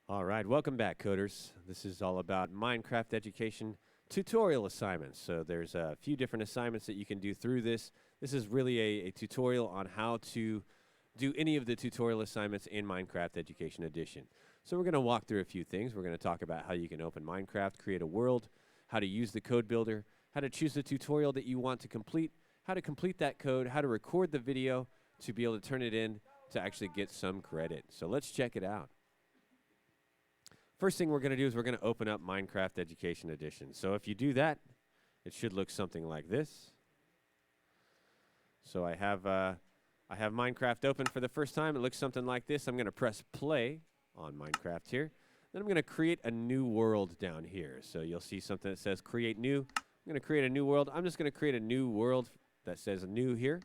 All right, welcome back, coders. This is all about Minecraft education tutorial assignments. So there's a few different assignments that you can do through this. This is really a tutorial on how to do any of the tutorial assignments in Minecraft Education Edition. So we're going to walk through a few things. We're going to talk about how you can open Minecraft, create a world, how to use the code builder, how to choose the tutorial that you want to complete, how to complete that code, how to record the video to be able to turn it in to actually get some credit. So let's check it out. First thing we're going to do is we're going to open up Minecraft Education Edition. So if you do that, it should look something like this. So I have Minecraft open for the first time. It looks something like this. I'm going to press play on Minecraft here. Then I'm going to create a new world down here. So you'll see something that says create new. I'm going to create a new world. I'm just going to create a new world that says new here.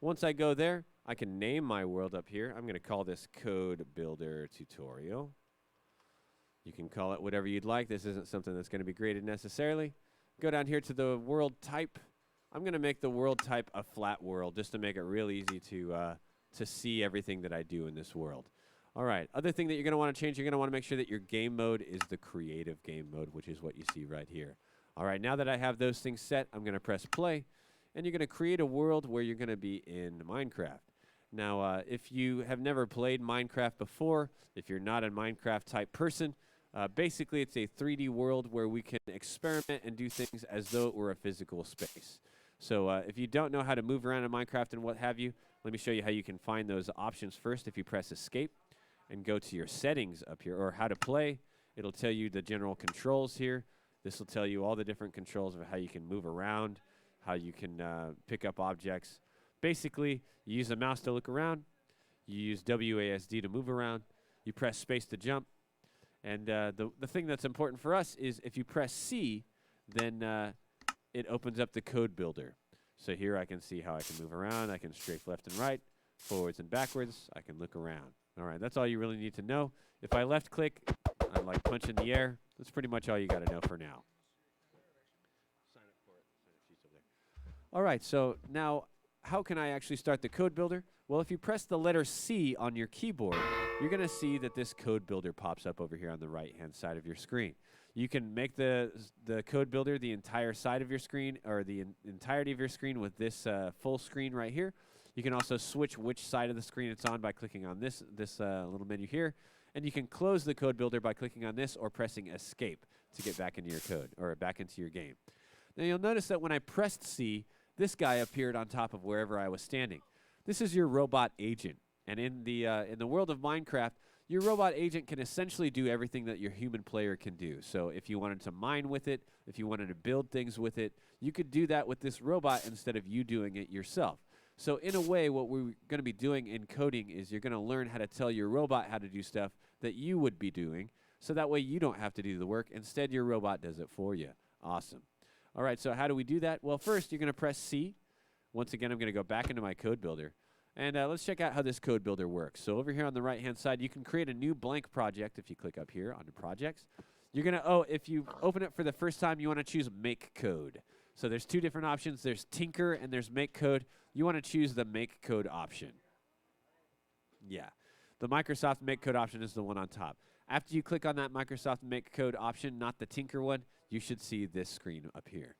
Once I go there, I can name my world up here. I'm going to call this Code Builder Tutorial. You can call it whatever you'd like. This isn't something that's going to be graded necessarily. Go down here to the world type. I'm going to make the world type a flat world just to make it real easy to see everything that I do in this world. All right, other thing that you're going to want to change, you're going to want to make sure that your game mode is the creative game mode, which is what you see right here. All right, now that I have those things set, I'm going to press play, and you're going to create a world where you're going to be in Minecraft. Now, if you have never played Minecraft before, if you're not a Minecraft type person, basically, it's a 3D world where we can experiment and do things as though it were a physical space. So if you don't know how to move around in Minecraft and what have you, let me show you how you can find those options first. If you press escape and go to your settings up here, or how to play, it'll tell you the general controls here. This will tell you all the different controls of how you can move around, how you can pick up objects. Basically, you use the mouse to look around. You use WASD to move around. You press space to jump. And the thing that's important for us is if you press C, then it opens up the code builder. So here I can see how I can move around. I can strafe left and right, forwards and backwards. I can look around. All right, that's all you really need to know. If I left click, I like punch in the air. That's pretty much all you got to know for now. All right, so now how can I actually start the code builder? Well, if you press the letter C on your keyboard, you're going to see that this code builder pops up over here on the right-hand side of your screen. You can make the code builder the entire side of your screen, or the entirety of your screen with this full screen right here. You can also switch which side of the screen it's on by clicking on this little menu here. And you can close the code builder by clicking on this or pressing escape to get back into your code, or back into your game. Now you'll notice that when I pressed C, this guy appeared on top of wherever I was standing. This is your robot agent. And in the world of Minecraft, your robot agent can essentially do everything that your human player can do. So if you wanted to mine with it, if you wanted to build things with it, you could do that with this robot instead of you doing it yourself. So in a way, what we're going to be doing in coding is you're going to learn how to tell your robot how to do stuff that you would be doing, so that way you don't have to do the work. Instead, your robot does it for you. Awesome. All right, so how do we do that? Well, first, you're going to press C. Once again, I'm going to go back into my code builder. And let's check out how this code builder works. So over here on the right-hand side, you can create a new blank project if you click up here on the projects. You're going to, if you open it for the first time, you want to choose MakeCode. So there's two different options. There's Tinker and there's MakeCode. You want to choose the MakeCode option. Yeah. The Microsoft MakeCode option is the one on top. After you click on that Microsoft MakeCode option, not the Tinker one, you should see this screen up here.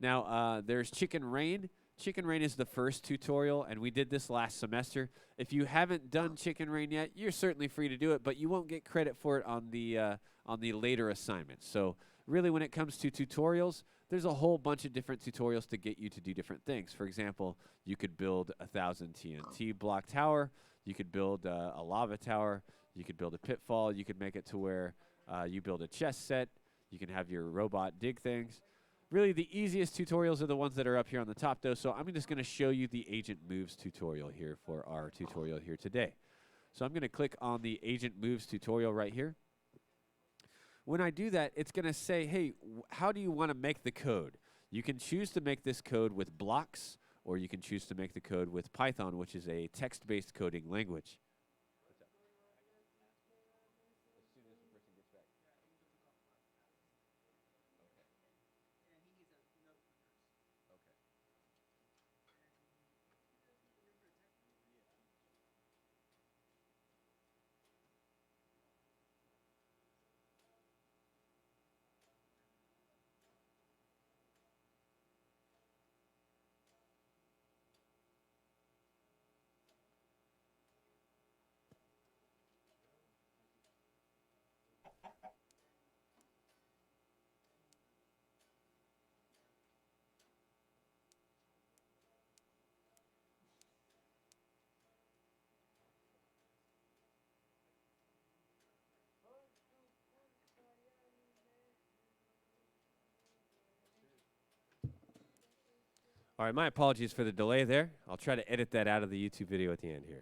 Now, there's Chicken Rain. Chicken Rain is the first tutorial, and we did this last semester. If you haven't done Chicken Rain yet, you're certainly free to do it, but you won't get credit for it on the later assignments. So really, when it comes to tutorials, there's a whole bunch of different tutorials to get you to do different things. For example, you could build a 1,000 TNT block tower. You could build a lava tower. You could build a pitfall. You could make it to where you build a chest set. You can have your robot dig things. Really, the easiest tutorials are the ones that are up here on the top, though, so I'm just going to show you the Agent Moves tutorial here for our tutorial here today. So I'm going to click on the Agent Moves tutorial right here. When I do that, it's going to say, hey, how do you want to make the code? You can choose to make this code with blocks, or you can choose to make the code with Python, which is a text-based coding language. All right, my apologies for the delay there. I'll try to edit that out of the YouTube video at the end here.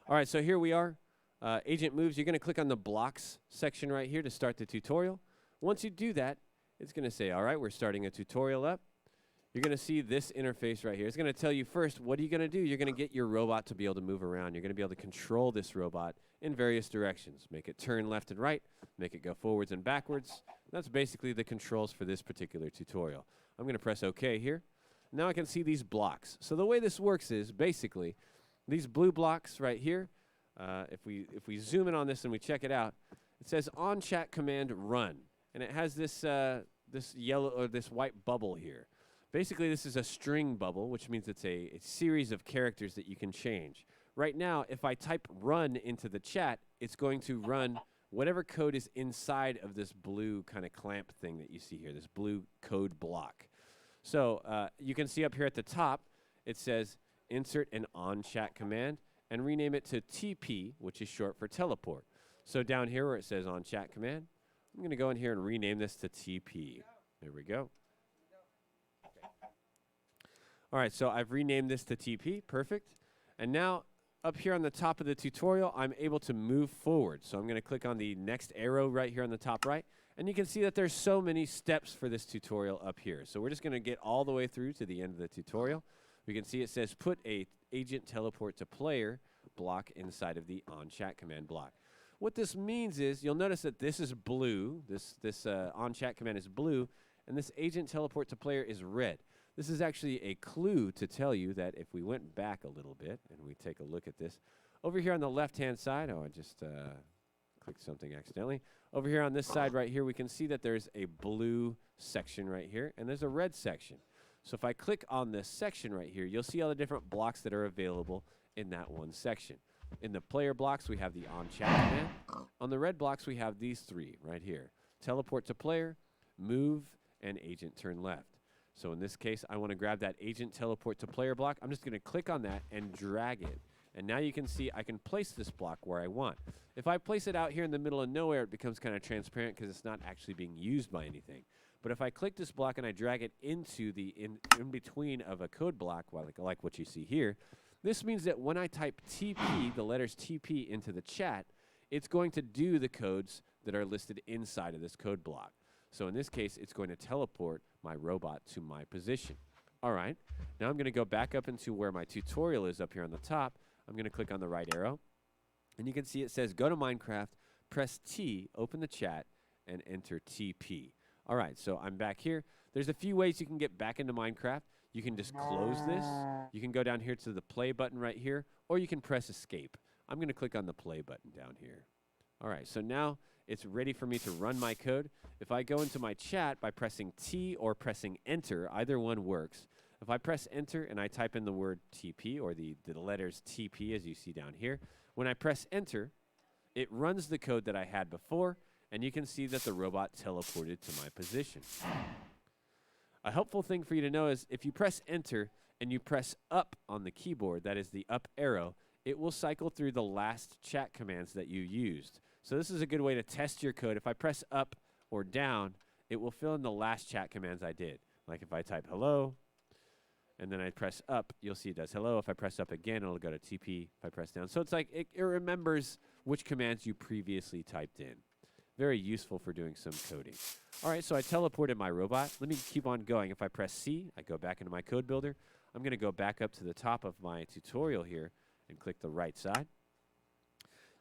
All right, so here we are. Agent moves. You're going to click on the blocks section right here to start the tutorial. Once you do that, it's going to say, all right, we're starting a tutorial up. You're going to see this interface right here. It's going to tell you first, what are you going to do? You're going to get your robot to be able to move around. You're going to be able to control this robot in various directions. Make it turn left and right. Make it go forwards and backwards. That's basically the controls for this particular tutorial. I'm going to press OK here. Now I can see these blocks. So the way this works is basically these blue blocks right here. If we zoom in on this and we check it out, it says on chat command run, and it has this this yellow or this white bubble here. Basically, this is a string bubble, which means it's a series of characters that you can change. Right now, if I type run into the chat, it's going to run whatever code is inside of this blue kind of clamp thing that you see here, this blue code block. So you can see up here at the top, it says insert an on chat command and rename it to TP, which is short for teleport. So down here where it says on chat command, I'm going to go in here and rename this to TP. There we go. All right, so I've renamed this to TP. Perfect. And now up here on the top of the tutorial, I'm able to move forward. So I'm going to click on the next arrow right here on the top right. And you can see that there's so many steps for this tutorial up here. So we're just going to get all the way through to the end of the tutorial. We can see it says put a agent teleport to player block inside of the on chat command block. What this means is you'll notice that this is blue. This on chat command is blue, and this agent teleport to player is red. This is actually a clue to tell you that if we went back a little bit and we take a look at this, over here on the left-hand side, I just clicked something accidentally. Over here on this side right here, we can see that there's a blue section right here, and there's a red section. So if I click on this section right here, you'll see all the different blocks that are available in that one section. In the player blocks, we have the on chat command. On the red blocks, we have these three right here. Teleport to player, move, and agent turn left. So in this case, I want to grab that agent teleport to player block. I'm just going to click on that and drag it. And now you can see I can place this block where I want. If I place it out here in the middle of nowhere, it becomes kind of transparent because it's not actually being used by anything. But if I click this block and I drag it into the in between of a code block, like what you see here, this means that when I type TP, the letters TP into the chat, it's going to do the codes that are listed inside of this code block. So in this case, it's going to teleport my robot to my position. All right, now I'm going to go back up into where my tutorial is up here on the top. I'm going to click on the right arrow, and you can see it says go to Minecraft, press T, open the chat, and enter TP. All right, so I'm back here. There's a few ways you can get back into Minecraft. You can just close this. You can go down here to the play button right here, or you can press escape. I'm going to click on the play button down here. All right, so now it's ready for me to run my code. If I go into my chat by pressing T or pressing enter, either one works. If I press enter and I type in the word TP or the letters TP as you see down here, when I press enter, it runs the code that I had before, and you can see that the robot teleported to my position. A helpful thing for you to know is if you press enter and you press up on the keyboard, that is the up arrow, it will cycle through the last chat commands that you used. So this is a good way to test your code. If I press up or down, it will fill in the last chat commands I did. Like if I type hello, and then I press up, you'll see it does hello. If I press up again, it'll go to TP. If I press down. So it's like it remembers which commands you previously typed in. Very useful for doing some coding. All right, so I teleported my robot. Let me keep on going. If I press C, I go back into my code builder. I'm going to go back up to the top of my tutorial here and click the right side.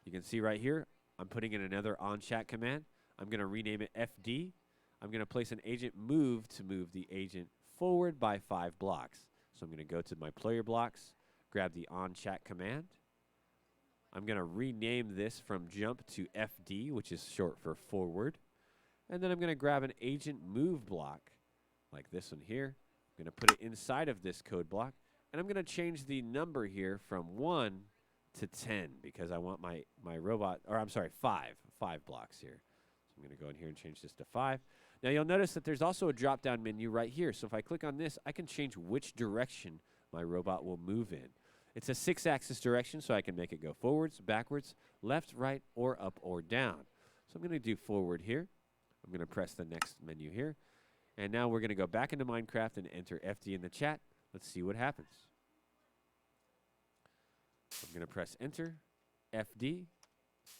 You can see right here, I'm putting in another on chat command. I'm going to rename it FD. I'm going to place an agent move to move the agent forward by 5 blocks. So I'm going to go to my player blocks, grab the on chat command. I'm going to rename this from jump to FD, which is short for forward. And then I'm going to grab an agent move block, like this one here. I'm going to put it inside of this code block. And I'm going to change the number here from 1 to 10 because I want my robot, or I'm sorry, 5 blocks here. So I'm going to go in here and change this to 5. Now you'll notice that there's also a drop-down menu right here. So if I click on this, I can change which direction my robot will move in. It's a 6-axis direction, so I can make it go forwards, backwards, left, right, or up or down. So I'm going to do forward here. I'm going to press the next menu here. And now we're going to go back into Minecraft and enter FD in the chat. Let's see what happens. I'm going to press enter, FD,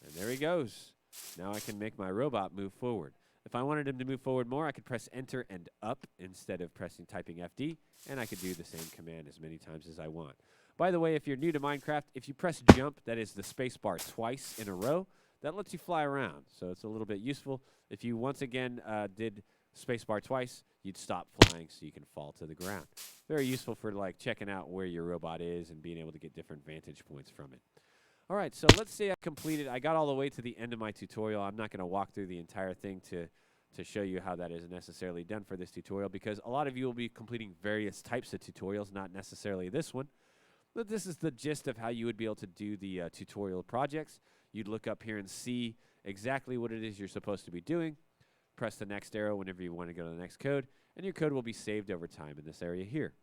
and there he goes. Now I can make my robot move forward. If I wanted him to move forward more, I could press enter and up instead of typing FD, and I could do the same command as many times as I want. By the way, if you're new to Minecraft, if you press jump, that is the space bar twice in a row, that lets you fly around. So it's a little bit useful. If you once again did space bar twice, you'd stop flying so you can fall to the ground. Very useful for like checking out where your robot is and being able to get different vantage points from it. All right, so let's say I got all the way to the end of my tutorial. I'm not going to walk through the entire thing to show you how that is necessarily done for this tutorial, because a lot of you will be completing various types of tutorials, not necessarily this one. But this is the gist of how you would be able to do the tutorial projects. You'd look up here and see exactly what it is you're supposed to be doing. Press the next arrow whenever you want to go to the next code, and your code will be saved over time in this area here.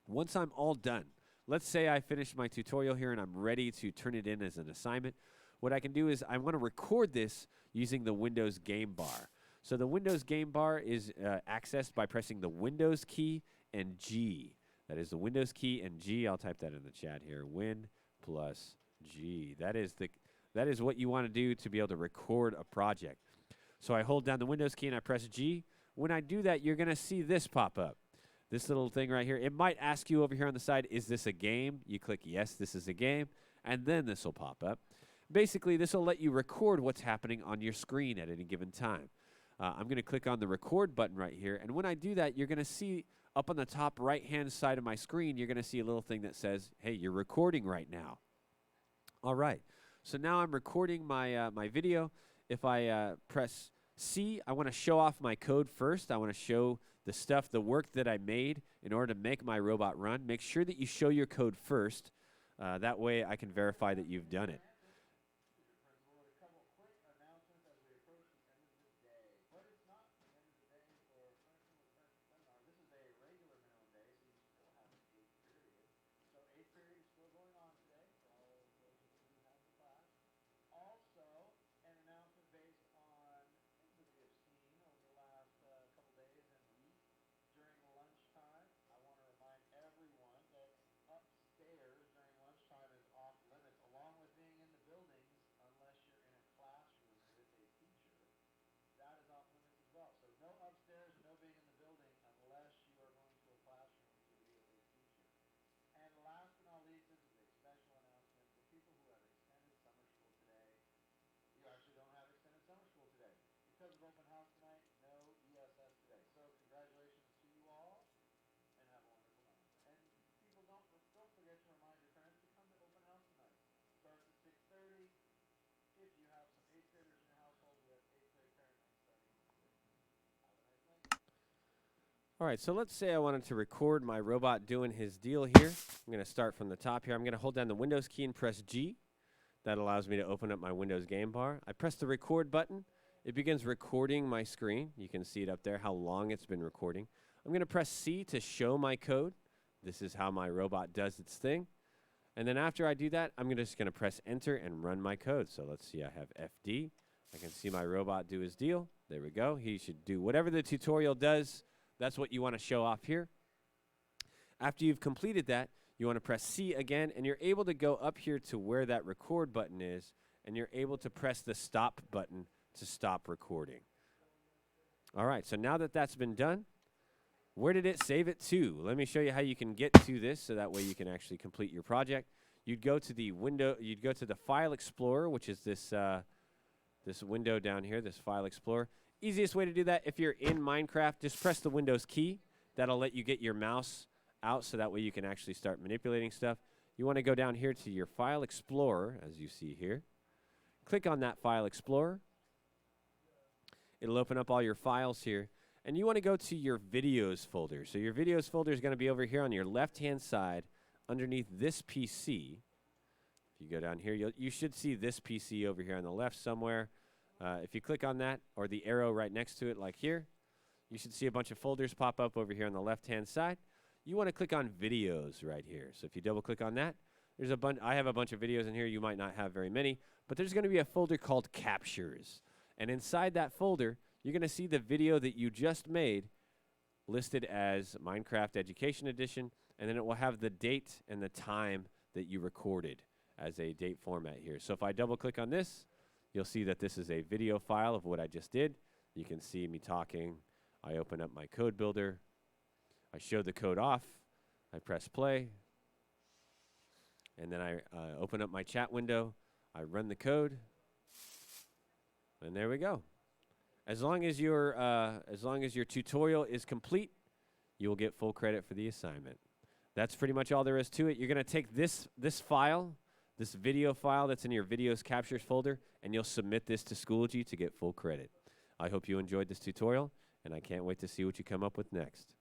Once I'm all done, let's say I finished my tutorial here and I'm ready to turn it in as an assignment. What I can do is I want to record this using the Windows game bar. So the Windows game bar is accessed by pressing the Windows key and G. That is the Windows key and G. I'll type that in the chat here. Win plus G. That is what you want to do to be able to record a project. So I hold down the Windows key and I press G. When I do that, you're going to see this pop up. This little thing right here. It might ask you over here on the side, is this a game? You click yes, this is a game, and then this will pop up. Basically, this will let you record what's happening on your screen at any given time. I'm going to click on the record button right here, and when I do that, you're going to see up on the top right-hand side of my screen, you're going to see a little thing that says, hey, you're recording right now. All right, so now I'm recording my, my video. If I press C, I want to show off my code first. I want to show the work that I made in order to make my robot run. Make sure that you show your code first. That way I can verify that you've done it. All right, so let's say I wanted to record my robot doing his deal here. I'm going to start from the top here. I'm going to hold down the Windows key and press G. That allows me to open up my Windows game bar. I press the record button. It begins recording my screen. You can see it up there, how long it's been recording. I'm going to press C to show my code. This is how my robot does its thing. And then after I do that, I'm just going to press enter and run my code. So let's see, I have FD. I can see my robot do his deal. There we go. He should do whatever the tutorial does. That's what you want to show off here. After you've completed that, you want to press C again, and you're able to go up here to where that record button is, and you're able to press the stop button to stop recording. All right, so now that that's been done, where did it save it to? Let me show you how you can get to this so that way you can actually complete your project. You'd go to the window, you'd go to the File Explorer, which is this, this window down here, this File Explorer. Easiest way to do that, if you're in Minecraft, just press the Windows key. That'll let you get your mouse out so that way you can actually start manipulating stuff. You want to go down here to your File Explorer, as you see here. Click on that File Explorer. It'll open up all your files here. And you want to go to your Videos folder. So your Videos folder is going to be over here on your left-hand side underneath this PC. If you go down here, you should see this PC over here on the left somewhere. If you click on that, or the arrow right next to it like here, you should see a bunch of folders pop up over here on the left-hand side. You want to click on Videos right here. So if you double-click on that, there's a bunch. I have a bunch of videos in here. You might not have very many, but there's going to be a folder called Captures. And inside that folder, you're going to see the video that you just made listed as Minecraft Education Edition and then it will have the date and the time that you recorded as a date format here. So if I double click on this, you'll see that this is a video file of what I just did. You can see me talking. I open up my code builder. I show the code off. I press play. And then I open up my chat window. I run the code. And there we go. As long as your tutorial is complete, you will get full credit for the assignment. That's pretty much all there is to it. You're going to take this file, this video file that's in your videos captures folder, and you'll submit this to Schoology to get full credit. I hope you enjoyed this tutorial, and I can't wait to see what you come up with next.